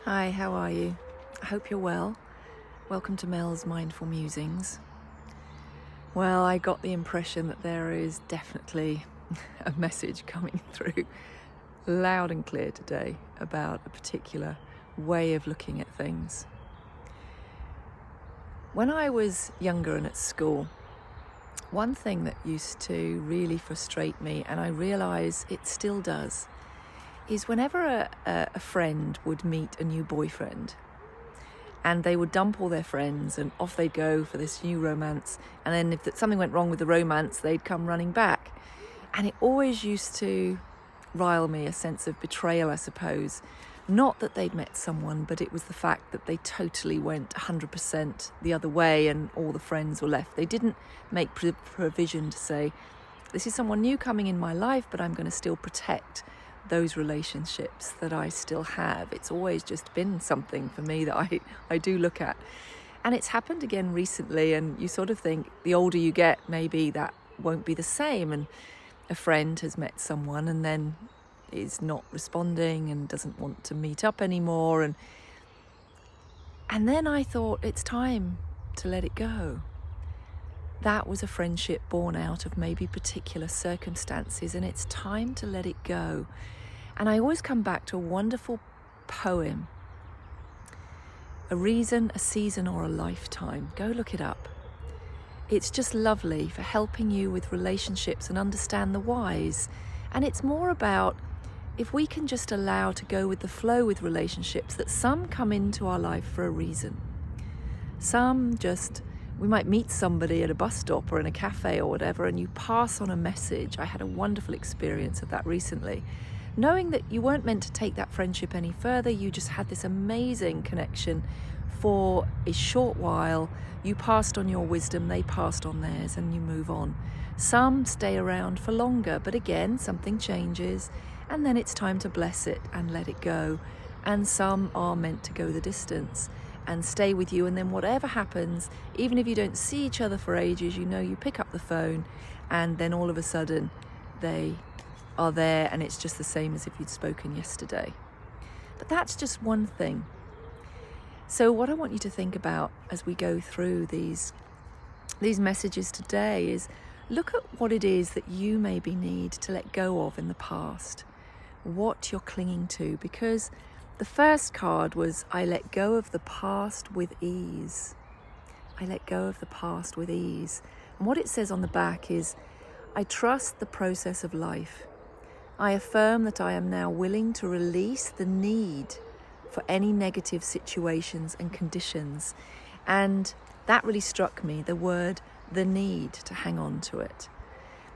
Hi, how are you? I hope you're well. Welcome to Mel's Mindful Musings. Well, I got the impression that there is definitely a message coming through loud and clear today about a particular way of looking at things. When I was younger and at school, one thing that used to really frustrate me, and I realise it still does, is whenever a friend would meet a new boyfriend and they would dump all their friends and off they'd go for this new romance, and then if something went wrong with the romance, they'd come running back. And it always used to rile me, a sense of betrayal, I suppose. Not that they'd met someone, but it was the fact that they totally went 100% the other way and all the friends were left. They didn't make provision to say, this is someone new coming in my life, but I'm going to still protect those relationships that I still have. It's always just been something for me that I do look at. And it's happened again recently, and you sort of think the older you get, maybe that won't be the same. And a friend has met someone and then is not responding and doesn't want to meet up anymore. And then I thought, it's time to let it go. That was a friendship born out of maybe particular circumstances, and it's time to let it go. And I always come back to a wonderful poem, A Reason, a Season, or a Lifetime. Go look it up. It's just lovely for helping you with relationships and understand the whys. And it's more about if we can just allow to go with the flow with relationships, that some come into our life for a reason. Some just, we might meet somebody at a bus stop or in a cafe or whatever, and you pass on a message. I had a wonderful experience of that recently. Knowing that you weren't meant to take that friendship any further, you just had this amazing connection for a short while. You passed on your wisdom, they passed on theirs, and you move on. Some stay around for longer, but again, something changes, and then it's time to bless it and let it go. And some are meant to go the distance and stay with you, and then whatever happens, even if you don't see each other for ages, you pick up the phone, and then all of a sudden they are there, and it's just the same as if you'd spoken yesterday. But that's just one thing. So what I want you to think about as we go through these messages today is look at what it is that you maybe need to let go of in the past, what you're clinging to, because the first card was, I let go of the past with ease. I let go of the past with ease. And what it says on the back is, I trust the process of life. I affirm that I am now willing to release the need for any negative situations and conditions. And that really struck me, the word, the need, to hang on to it.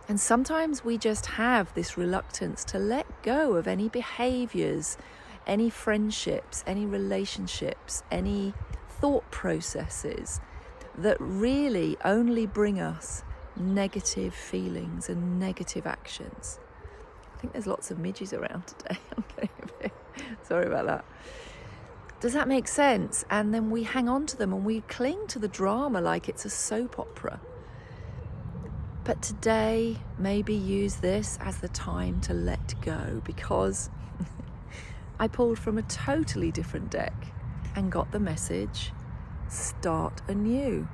And sometimes we just have this reluctance to let go of any behaviors, any friendships, any relationships, any thought processes that really only bring us negative feelings and negative actions. I think there's lots of midges around today. I'm getting a bit sorry about that. Does that make sense? And then we hang on to them and we cling to the drama like it's a soap opera. But today, maybe use this as the time to let go, because I pulled from a totally different deck and got the message, start anew.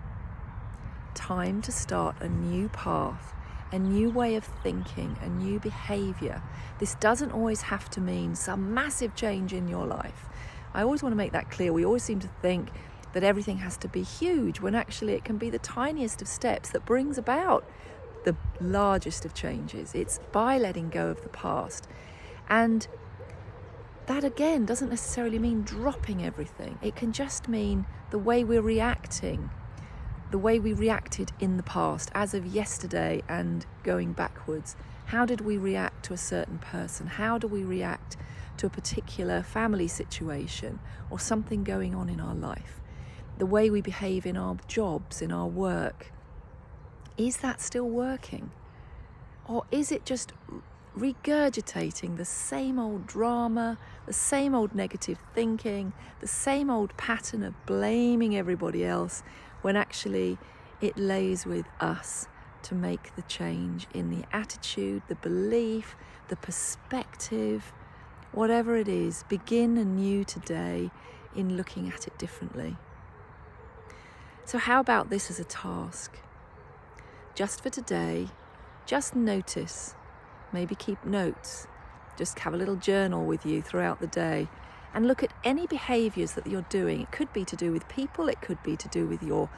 Time to start a new path, a new way of thinking, a new behavior. This doesn't always have to mean some massive change in your life. I always want to make that clear. We always seem to think that everything has to be huge, when actually it can be the tiniest of steps that brings about the largest of changes. It's by letting go of the past. And that again doesn't necessarily mean dropping everything. It can just mean the way we're reacting, the way we reacted in the past, as of yesterday and going backwards. How did we react to a certain person? How do we react to a particular family situation or something going on in our life? The way we behave in our jobs, in our work. Is that still working? Or is it just regurgitating the same old drama, the same old negative thinking, the same old pattern of blaming everybody else, when actually it lays with us to make the change in the attitude, the belief, the perspective, whatever it is, begin anew today in looking at it differently. So how about this as a task? Just for today, just notice, maybe keep notes, just have a little journal with you throughout the day and look at any behaviours that you're doing. It could be to do with people, it could be to do with your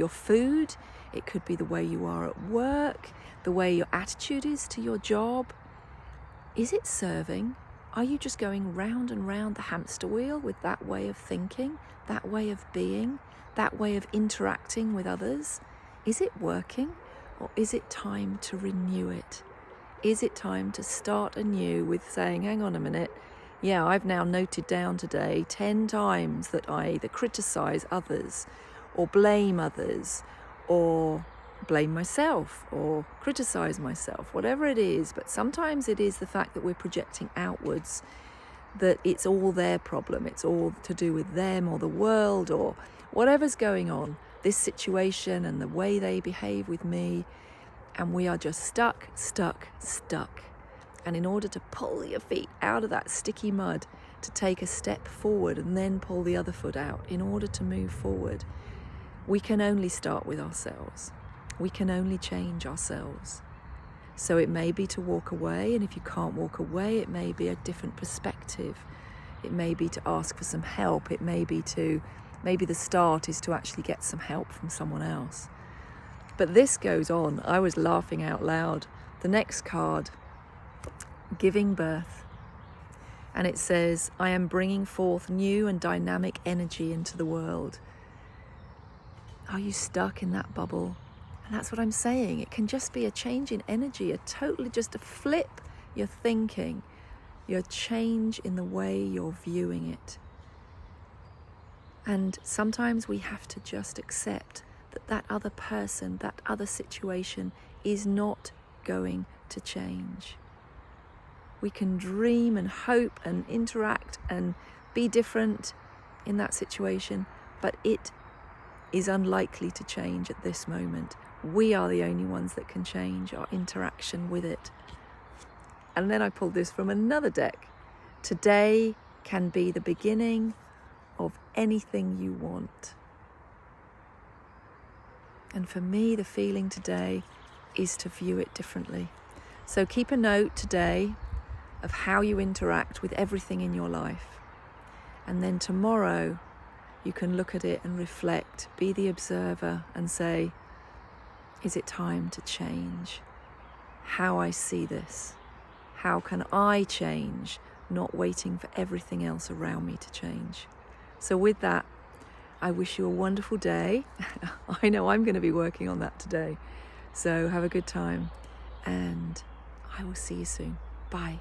food, it could be the way you are at work, the way your attitude is to your job. Is it serving? Are you just going round and round the hamster wheel with that way of thinking, that way of being, that way of interacting with others? Is it working, or is it time to renew it? Is it time to start anew with saying, hang on a minute, yeah, I've now noted down today 10 times that I either criticise others or blame others or blame myself or criticise myself, whatever it is. But sometimes it is the fact that we're projecting outwards, that it's all their problem, it's all to do with them or the world or whatever's going on, this situation and the way they behave with me, and we are just stuck. And in order to pull your feet out of that sticky mud, to take a step forward and then pull the other foot out, in order to move forward, we can only start with ourselves. We can only change ourselves. So it may be to walk away, and if you can't walk away, it may be a different perspective. It may be to ask for some help. It may be maybe the start is to actually get some help from someone else. But this goes on. I was laughing out loud. The next card, giving birth. And it says, I am bringing forth new and dynamic energy into the world. Are you stuck in that bubble? And that's what I'm saying. It can just be a change in energy, just a flip your thinking, your change in the way you're viewing it. And sometimes we have to just accept that other person, that other situation is not going to change. We can dream and hope and interact and be different in that situation, but it is unlikely to change at this moment. We are the only ones that can change our interaction with it. And then I pulled this from another deck. Today can be the beginning of anything you want. And for me, the feeling today is to view it differently. So keep a note today of how you interact with everything in your life. And then tomorrow, you can look at it and reflect, be the observer and say, is it time to change how I see this? How can I change, not waiting for everything else around me to change? So with that, I wish you a wonderful day. I know I'm going to be working on that today. So have a good time, and I will see you soon. Bye.